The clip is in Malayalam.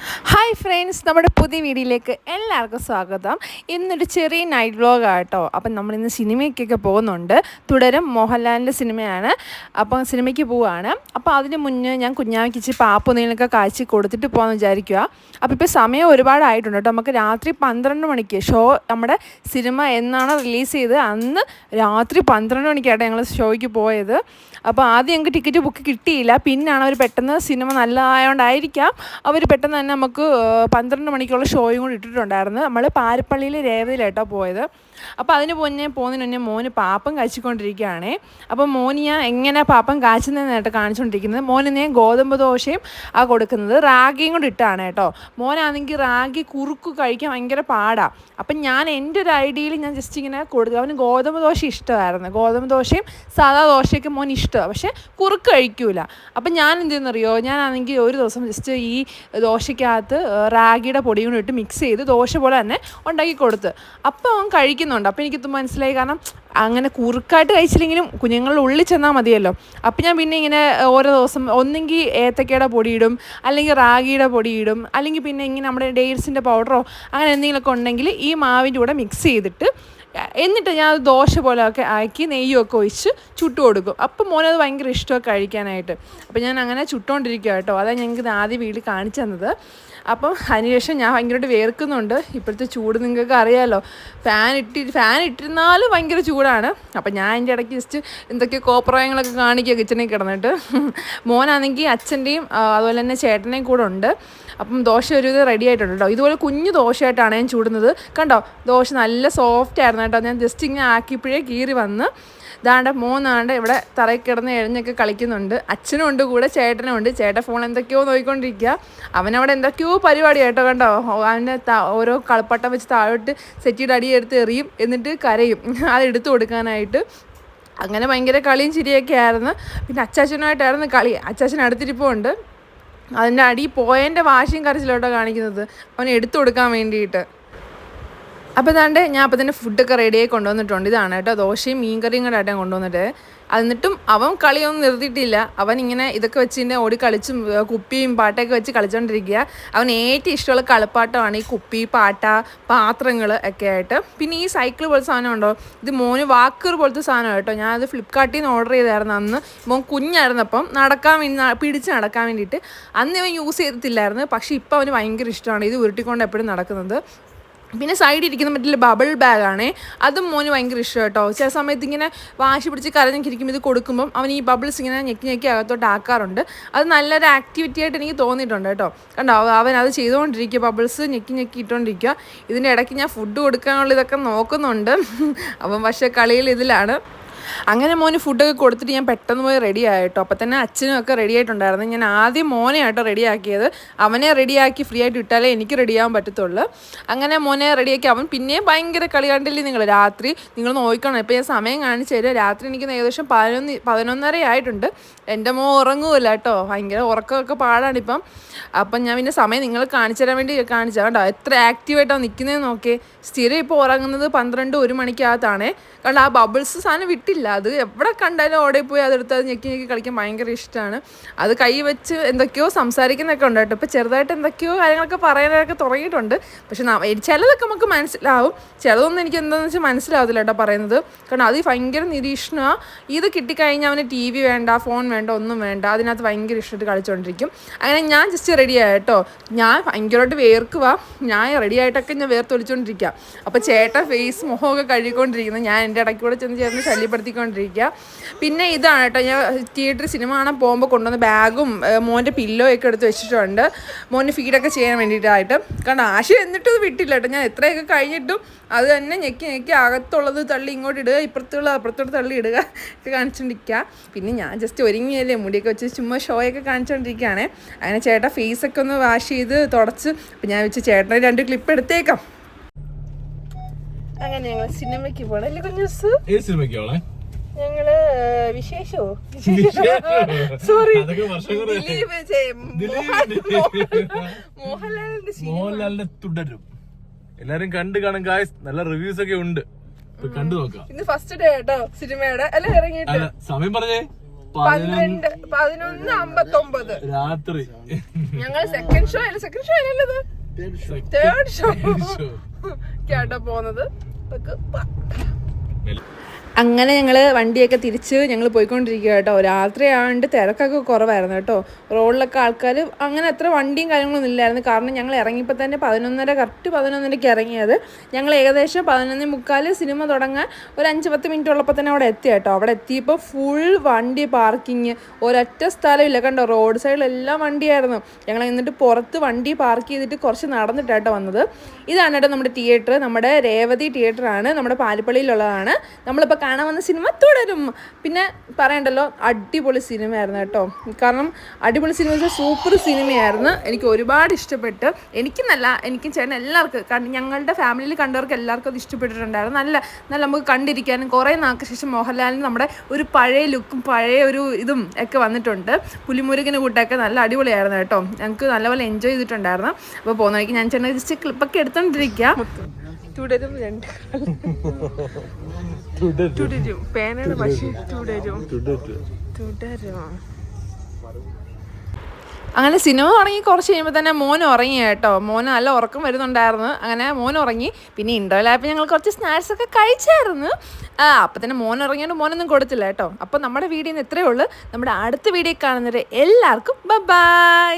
ഹായ് ഫ്രണ്ട്സ്, നമ്മുടെ പുതിയ വീഡിയോയിലേക്ക് എല്ലാവർക്കും സ്വാഗതം. ഇന്നൊരു ചെറിയ നൈറ്റ് വ്ലോഗാണ് കേട്ടോ. അപ്പം നമ്മളിന്ന് സിനിമയ്ക്കൊക്കെ പോകുന്നുണ്ട്. തുടരും മോഹൻലാലിൻ്റെ സിനിമയാണ്. അപ്പം സിനിമയ്ക്ക് പോവുകയാണ്. അപ്പോൾ അതിന് മുന്നേ ഞാൻ കുഞ്ഞാവയ്ക്ക് ഇച്ചിരി പാപ്പൊന്നിലൊക്കെ കാഴ്ച കൊടുത്തിട്ട് പോകാമെന്ന് വിചാരിക്കുക. അപ്പോൾ ഇപ്പോൾ സമയം ഒരുപാടായിട്ടുണ്ട് കേട്ടോ. നമുക്ക് രാത്രി 12 മണിക്ക് ഷോ, നമ്മുടെ സിനിമ എന്നാണ് റിലീസ് ചെയ്ത് അന്ന് രാത്രി 12 മണിക്കായിട്ട് ഞങ്ങൾ ഷോയ്ക്ക് പോയത്. അപ്പോൾ ആദ്യം ഞങ്ങൾക്ക് ടിക്കറ്റ് ബുക്ക് കിട്ടിയില്ല. പിന്നാണ് അവർ പെട്ടെന്ന് സിനിമ നല്ലതായതുകൊണ്ടായിരിക്കാം അവർ പെട്ടെന്ന് തന്നെ നമുക്ക് 12 മണിക്കുള്ള ഷോയും കൂടി ഇട്ടിട്ടുണ്ടായിരുന്നു. നമ്മൾ പാരപ്പള്ളിയിൽ രേവതിയിലായിട്ടോ പോയത്. അപ്പോൾ അതിന് പോകുന്നതിന് മോന് പാപ്പം കഴിച്ചിക്കൊണ്ടിരിക്കുകയാണേ. അപ്പോൾ മോന് ഞാൻ എങ്ങനെ പാപ്പം കാച്ചുന്നതെന്നായിട്ട് കാണിച്ചുകൊണ്ടിരിക്കുന്നത്. മോന് ഞാൻ ഗോതമ്പ് ദോശയും കൊടുക്കുന്നത് റാഗിയും കൂടി ഇട്ടാണ് കേട്ടോ. മോനാണെങ്കിൽ റാഗി കുറുക്ക് കഴിക്കാൻ ഭയങ്കര പാടാണ്. അപ്പം ഞാൻ എൻ്റെ ഒരു ഐഡിയയിൽ ഞാൻ ജസ്റ്റ് ഇങ്ങനെ കൊടുത്തു. അവന് ഗോതമ്പ് ദോശ ഇഷ്ടമായിരുന്നു. ഗോതമ്പ് ദോശയും സാധാ ദോശയൊക്കെ മോന് ഇഷ്ടമാണ്, പക്ഷേ കുറുക്ക് കഴിക്കൂല. അപ്പം ഞാൻ എന്ത് ചെയ്യുന്നറിയോ, ഞാനാണെങ്കിൽ ഒരു ദിവസം ജസ്റ്റ് ഈ ദോശയ്ക്കകത്ത് റാഗിയുടെ പൊടിയും കൂടി ഇട്ട് മിക്സ് ചെയ്ത് ദോശ പോലെ തന്നെ ഉണ്ടാക്കി കൊടുത്ത്. അപ്പോൾ അവൻ കഴിക്കുന്നുണ്ട്. അപ്പോൾ എനിക്കിത് മനസ്സിലായി. കാരണം അങ്ങനെ കുറുക്കായിട്ട് കഴിച്ചില്ലെങ്കിലും കുഞ്ഞുങ്ങളുടെ ഉള്ളിൽ ചെന്നാൽ മതിയല്ലോ. അപ്പം ഞാൻ പിന്നെ ഇങ്ങനെ ഓരോ ദിവസം ഒന്നെങ്കിൽ ഏത്തക്കയുടെ പൊടിയിടും, അല്ലെങ്കിൽ റാഗിയുടെ പൊടിയിടും, അല്ലെങ്കിൽ പിന്നെ ഇങ്ങനെ നമ്മുടെ ഡേറ്റ്സിൻ്റെ പൗഡറോ അങ്ങനെ എന്തെങ്കിലുമൊക്കെ ഉണ്ടെങ്കിൽ ഈ മാവിൻ്റെ കൂടെ മിക്സ് ചെയ്തിട്ട് എന്നിട്ട് ഞാൻ അത് ദോശ പോലെയൊക്കെ ആക്കി നെയ്യൊക്കെ ഒഴിച്ച് ചുട്ടു കൊടുക്കും. അപ്പം മോനത് ഭയങ്കര ഇഷ്ടമൊക്കെ കഴിക്കാനായിട്ട്. അപ്പം ഞാൻ അങ്ങനെ ചുട്ടുകൊണ്ടിരിക്കുക കേട്ടോ. അതാണ് ഞങ്ങൾക്ക് ആദ്യം വീട്ടിൽ കാണിച്ചു തന്നത്. അപ്പം അതിനുശേഷം ഞാൻ ഭയങ്കരമായിട്ട് വേർക്കുന്നുണ്ട്. ഇപ്പോഴത്തെ ചൂട് നിങ്ങൾക്ക് അറിയാമല്ലോ. ഫാൻ ഇട്ടിരുന്നാലും ഭയങ്കര ചൂടാണ്. അപ്പം ഞാൻ അതിൻ്റെ ഇടയ്ക്ക് ജസ്റ്റ് എന്തൊക്കെയോ കോപ്രായങ്ങളൊക്കെ കാണിക്കുക കിച്ചണിൽ കിടന്നിട്ട്. മോനാണെങ്കിൽ അച്ഛൻ്റെയും അതുപോലെ തന്നെ ചേട്ടൻ്റെയും കൂടെ ഉണ്ട്. അപ്പം ദോശ ഒരു ഇത് റെഡി ആയിട്ടുണ്ട് കേട്ടോ. ഇതുപോലെ കുഞ്ഞു ദോശയായിട്ടാണ് ഞാൻ ചൂടുന്നത്. കണ്ടോ, ദോശ നല്ല സോഫ്റ്റ് ആയിരുന്നു കേട്ടോ. ഞാൻ ജസ്റ്റ് ഇങ്ങനെ ആക്കിയപ്പോഴേ കീറി വന്ന് ദാണ്ട മോനാണ്ട് ഇവിടെ തറയിൽ കിടന്ന് എഴഞ്ഞൊക്കെ കളിക്കുന്നുണ്ട്. അച്ഛനും ഉണ്ട് കൂടെ, ചേട്ടനും ഉണ്ട്. ചേട്ടൻ ഫോൺ എന്തൊക്കെയോ നോക്കിക്കൊണ്ടിരിക്കുക. അവനവിടെ എന്തൊക്കെയോ പരിപാടി കേട്ടോ. കണ്ടോ, അവൻ്റെ ഓരോ കളിപ്പട്ടം വെച്ച് താഴോട്ട് സെറ്റിയുടെ അടിയെടുത്ത് എറിയും, എന്നിട്ട് കരയും അതെടുത്ത് കൊടുക്കാനായിട്ട്. അങ്ങനെ ഭയങ്കര കളിയും ചിരിയൊക്കെ ആയിരുന്നു. പിന്നെ അച്ചാച്ചനുമായിട്ടായിരുന്നു കളി. അച്ചാച്ചൻ അടുത്തിരിപ്പുണ്ട്. അതിൻ്റെ അടി പോയതിൻ്റെ വാശിയും കരച്ചിലോട്ടോ കാണിക്കുന്നത്, അവനെ എടുത്തു കൊടുക്കാൻ വേണ്ടിയിട്ട്. അപ്പോൾ ഇതാണ്ട് ഞാൻ അപ്പോൾ തന്നെ ഫുഡൊക്കെ റെഡിയായി കൊണ്ടുവന്നിട്ടുണ്ട്. ഇതാണ് കേട്ടോ ദോശയും മീൻ കറിയും കൂടെ ആയിട്ട് കൊണ്ടുവന്നിട്ട്. എന്നിട്ടും അവൻ കളിയൊന്നും നിർത്തിയിട്ടില്ല. അവൻ ഇങ്ങനെ ഇതൊക്കെ വെച്ചിട്ട് ഓടി കളിച്ചും കുപ്പിയും പാട്ടൊക്കെ വെച്ച് കളിച്ചുകൊണ്ടിരിക്കുക. അവൻ ഏറ്റവും ഇഷ്ടമുള്ള കളിപ്പാട്ടമാണ് ഈ കുപ്പി, പാട്ട, പാത്രങ്ങൾ ഒക്കെ ആയിട്ട്. പിന്നെ ഈ സൈക്കിൾ പോലത്തെ സാധനം ഉണ്ടോ, ഇത് മോന് വാക്കർ പോലത്തെ സാധനം കേട്ടോ. ഞാനത് ഫ്ലിപ്കാർട്ടിൽ നിന്ന് ഓർഡർ ചെയ്തായിരുന്നു. അന്ന് മോൻ കുഞ്ഞായിരുന്നപ്പം പിടിച്ച് നടക്കാൻ വേണ്ടിയിട്ട്. അന്ന് അവൻ യൂസ് ചെയ്തിട്ടില്ലായിരുന്നു, പക്ഷേ ഇപ്പോൾ അവന് ഭയങ്കര ഇഷ്ടമാണ് ഇത് ഉരുട്ടിക്കൊണ്ട് എപ്പോഴും നടക്കുന്നത്. പിന്നെ സൈഡിൽ ഇരിക്കുന്ന മറ്റുള്ള ബബിൾ ബാഗാണേ, അതും മോന് ഭയങ്കര ഇഷ്ടം കേട്ടോ. ചില സമയത്ത് ഇങ്ങനെ വാശി പിടിച്ച് കരഞ്ഞിരിക്കും. ഇത് കൊടുക്കുമ്പം അവൻ ഈ ബബിൾസ് ഇങ്ങനെ ഞെക്കി അകത്തോട്ട് ആക്കാറുണ്ട്. അത് നല്ലൊരു ആക്ടിവിറ്റി ആയിട്ട് എനിക്ക് തോന്നിയിട്ടുണ്ട് കേട്ടോ. കണ്ടോ, അവൻ അത് ചെയ്തുകൊണ്ടിരിക്കുക, ബബിൾസ് ഞെക്കി ഇട്ടുകൊണ്ടിരിക്കുക. ഇതിൻ്റെ ഇടയ്ക്ക് ഞാൻ ഫുഡ് കൊടുക്കാനുള്ള ഇതൊക്കെ നോക്കുന്നുണ്ട്. അവൻ പക്ഷേ കളിയിൽ ഇതിലാണ്. അങ്ങനെ മോന് ഫുഡൊക്കെ കൊടുത്തിട്ട് ഞാൻ പെട്ടെന്ന് പോയി റെഡി ആയിട്ടോ. അപ്പോൾ തന്നെ അച്ഛനും ഒക്കെ റെഡി ആയിട്ടുണ്ടായിരുന്നു. ഞാൻ ആദ്യം മോനെ ആയിട്ടോ റെഡിയാക്കിയത്. അവനെ റെഡിയാക്കി ഫ്രീ ആയിട്ട് ഇട്ടാലേ എനിക്ക് റെഡിയാകാൻ പറ്റത്തുള്ളൂ. അങ്ങനെ മോനെ റെഡിയാക്കി. അവൻ പിന്നെയും ഭയങ്കര കളി കണ്ടില്ലേ നിങ്ങൾ. രാത്രി നിങ്ങൾ നോക്കണം. ഇപ്പോൾ ഞാൻ സമയം കാണിച്ചു തരാം. രാത്രി എനിക്ക് ഏകദേശം 11:30 ആയിട്ടുണ്ട്. എൻ്റെ മോൻ ഉറങ്ങുമല്ല കേട്ടോ. ഭയങ്കര ഉറക്കമൊക്കെ പാടാണിപ്പം. അപ്പം ഞാൻ പിന്നെ സമയം നിങ്ങൾ കാണിച്ചു തരാൻ വേണ്ടി കാണിച്ചാൽ കണ്ടോ എത്ര ആക്റ്റീവായിട്ടാണ് നിൽക്കുന്നതെന്ന് നോക്കിയേ. സ്ഥിരം ഇപ്പോൾ ഉറങ്ങുന്നത് 12-1 മണിക്കകത്താണേ. കാരണം ആ ബബിൾസ് സാധനം വിട്ടില്ല. അത് എവിടെ കണ്ടാലും ഓടെ പോയി അതെടുത്ത് അത് ഞെക്കി കളിക്കാൻ ഭയങ്കര ഇഷ്ടമാണ്. അത് കൈ വെച്ച് എന്തൊക്കെയോ സംസാരിക്കുന്നൊക്കെ ഉണ്ട് കേട്ടോ. ഇപ്പോൾ ചെറുതായിട്ട് എന്തൊക്കെയോ കാര്യങ്ങളൊക്കെ പറയാനൊക്കെ തുടങ്ങിയിട്ടുണ്ട്. പക്ഷെ ചിലതൊക്കെ നമുക്ക് മനസ്സിലാവും, ചിലതൊന്നും എനിക്ക് എന്താണെന്ന് വെച്ചാൽ മനസ്സിലാവത്തില്ല കേട്ടോ പറയുന്നത്. കാരണം അത് ഭയങ്കര നിരീക്ഷണമാണ്. ഇത് കിട്ടിക്കഴിഞ്ഞാൽ അവന് TV വേണ്ട, ഫോൺ വേണ്ട, ഒന്നും വേണ്ട. അതിനകത്ത് ഭയങ്കര ഇഷ്ടമായിട്ട് കളിച്ചുകൊണ്ടിരിക്കും. അങ്ങനെ ഞാൻ ജസ്റ്റ് റെഡി ആയിട്ടോ. ഞാൻ ഭയങ്കരമായിട്ട് വേർക്കുക. ഞാൻ റെഡി ആയിട്ടൊക്കെ ഞാൻ വേർത്തൊലിച്ചുകൊണ്ടിരിക്കുക. അപ്പോൾ ചേട്ടൻ ഫേസ് മുഖമൊക്കെ കഴുകിക്കൊണ്ടിരിക്കുന്നത്. ഞാൻ എൻ്റെ ഇടയ്ക്ക് കൂടെ ചേർന്ന് ശല്യപ്പെടുത്തിക്കൊണ്ടിരിക്കുക. പിന്നെ ഇതാണ് കേട്ടോ, ഞാൻ തിയേറ്ററിൽ സിനിമ കാണാൻ പോകുമ്പോൾ കൊണ്ടുവന്ന ബാഗും മോൻ്റെ പില്ലോയൊക്കെ എടുത്ത് വെച്ചിട്ടുണ്ട്, മോൻ്റെ ഫീഡൊക്കെ ചെയ്യാൻ വേണ്ടിയിട്ടായിട്ട്. കാരണം ആശ എന്നിട്ടും അത് വിട്ടില്ല കേട്ടോ. ഞാൻ എത്രയൊക്കെ കഴിഞ്ഞിട്ടും അത് തന്നെ ഞെക്കി അകത്തുള്ളത് തള്ളി ഇങ്ങോട്ട് ഇടുക, അപ്പുറത്തോട്ട് തള്ളി ഇടുക ഒക്കെ കാണിച്ചുകൊണ്ടിരിക്കുക. പിന്നെ ഞാൻ ജസ്റ്റ് ഒരുങ്ങിയല്ലേ, മുടിയൊക്കെ വെച്ച് ചുമ്മാ ഷോയൊക്കെ കാണിച്ചുകൊണ്ടിരിക്കുകയാണ്. അങ്ങനെ ചേട്ടാ ഫേസൊക്കെ ഒന്ന് വാഷ് ചെയ്ത് തുടച്ച്. അപ്പം ഞാൻ വെച്ച് ചേട്ടനെ 2 ക്ലിപ്പ് എടുത്തേക്കാം. അങ്ങനെ ഞങ്ങൾ സിനിമയ്ക്ക് പോകണം അല്ലേ കുഞ്ഞു? ഞങ്ങള് വിശേഷോ സോറി മോഹൻലാലിന്റെ തുടരും. എല്ലാരും കണ്ടു കാണും ഗായ്സ്. നല്ല റിവ്യൂസ് ഒക്കെ ഉണ്ട്, കണ്ടു നോക്കാം. ഇന്ന് ഫസ്റ്റ് ഡേ കേട്ടോ സിനിമയുടെ. അല്ല ഇറങ്ങിയിട്ട് സമയം പറഞ്ഞേ 11:59 രാത്രി ഞങ്ങൾ സെക്കൻഡ് ഷോ അല്ലത് തേർഡ് ഷോ കേട്ടോ പോകുന്നത്. അങ്ങനെ ഞങ്ങൾ വണ്ടിയൊക്കെ തിരിച്ച് ഞങ്ങൾ പോയിക്കൊണ്ടിരിക്കുക കേട്ടോ. രാത്രി ആയതുകൊണ്ട് തിരക്കൊക്കെ കുറവായിരുന്നു കേട്ടോ. റോഡിലൊക്കെ ആൾക്കാർ അങ്ങനെ അത്ര വണ്ടിയും കാര്യങ്ങളൊന്നും ഇല്ലായിരുന്നു. കാരണം ഞങ്ങൾ ഇറങ്ങിയപ്പോൾ തന്നെ 11:30 കറക്റ്റ് 11:30ക്ക് ഇറങ്ങിയത്. ഞങ്ങൾ ഏകദേശം 11:45 സിനിമ തുടങ്ങാൻ ഒരു 5-10 മിനിറ്റ് ഉള്ളപ്പോൾ തന്നെ അവിടെ എത്തി കേട്ടോ. അവിടെ എത്തിയപ്പോൾ ഫുൾ വണ്ടി പാർക്കിങ്, ഒരൊറ്റ സ്ഥലമില്ല കണ്ടോ. റോഡ് സൈഡിലെല്ലാം വണ്ടിയായിരുന്നു. ഞങ്ങൾ എന്നിട്ട് പുറത്ത് വണ്ടി പാർക്ക് ചെയ്തിട്ട് കുറച്ച് നടന്നിട്ടാട്ടോ വന്നത്. ഇതാണ് കേട്ടോ നമ്മുടെ തിയേറ്റർ. നമ്മുടെ രേവതി തിയേറ്ററാണ്, നമ്മുടെ പാലപ്പള്ളിയിലുള്ളതാണ്. നമ്മളിപ്പോൾ കാണാൻ വന്ന സിനിമ തുടരും. പിന്നെ പറയണ്ടല്ലോ, അടിപൊളി സിനിമയായിരുന്നു കേട്ടോ. കാരണം അടിപൊളി സിനിമ വെച്ചാൽ സൂപ്പർ സിനിമയായിരുന്നു. എനിക്ക് ഒരുപാട് ഇഷ്ടപ്പെട്ട്. എനിക്കും ചേട്ടൻ എല്ലാവർക്കും, ഞങ്ങളുടെ ഫാമിലിയിൽ കണ്ടവർക്ക് എല്ലാവർക്കും അത് ഇഷ്ടപ്പെട്ടിട്ടുണ്ടായിരുന്നു. നല്ല നമുക്ക് കണ്ടിരിക്കാനും കുറേ നാൾക്ക് ശേഷം മോഹൻലാലിന് നമ്മുടെ ഒരു പഴയ ലുക്കും പഴയ ഒരു ഇതും ഒക്കെ വന്നിട്ടുണ്ട്. പുലിമുരുകന് കൂട്ടൊക്കെ നല്ല അടിപൊളിയായിരുന്നു കേട്ടോ. ഞങ്ങൾക്ക് നല്ലപോലെ എൻജോയ് ചെയ്തിട്ടുണ്ടായിരുന്നു. അപ്പോൾ പോകുന്ന വഴിക്ക് ഞാൻ ചേട്ടൻ ജസ്റ്റ് ക്ലിപ്പൊക്കെ എടുത്തോണ്ടിരിക്കുക. തുടരും 2 തുടരും പേനയുടെ പക്ഷേ തുടരും. അങ്ങനെ സിനിമ തുടങ്ങി കുറച്ച് കഴിയുമ്പോൾ തന്നെ മോൻ ഉറങ്ങി കേട്ടോ. മോന് നല്ല ഉറക്കം വരുന്നുണ്ടായിരുന്നു. അങ്ങനെ മോൻ ഉറങ്ങി. പിന്നെ ഇൻ്റർവെല്ലായപ്പോൾ ഞങ്ങൾ കുറച്ച് സ്നാക്സ് ഒക്കെ കഴിച്ചായിരുന്നു. അപ്പം തന്നെ മോൻ ഉറങ്ങിയോണ്ട് മോനൊന്നും കൊടുത്തില്ല കേട്ടോ. അപ്പോൾ നമ്മുടെ വീഡിയോ ഇത്രയേ ഉള്ളൂ. നമ്മുടെ അടുത്ത വീഡിയോ കാണുന്നവരെ എല്ലാവർക്കും ബൈ.